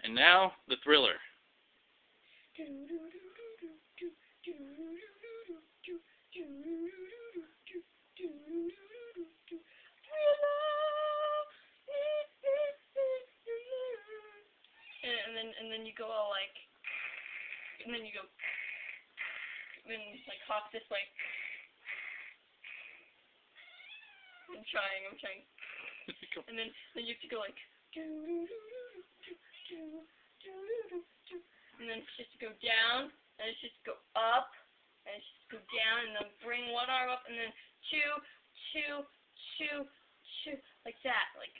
And now, the thriller. And then you go all like, and then you go, and then like hop this way. I'm trying. And then you have to go like, and then it's just go down, and it's just go up, and it's just go down, and then bring one arm up, and then two, like that, like.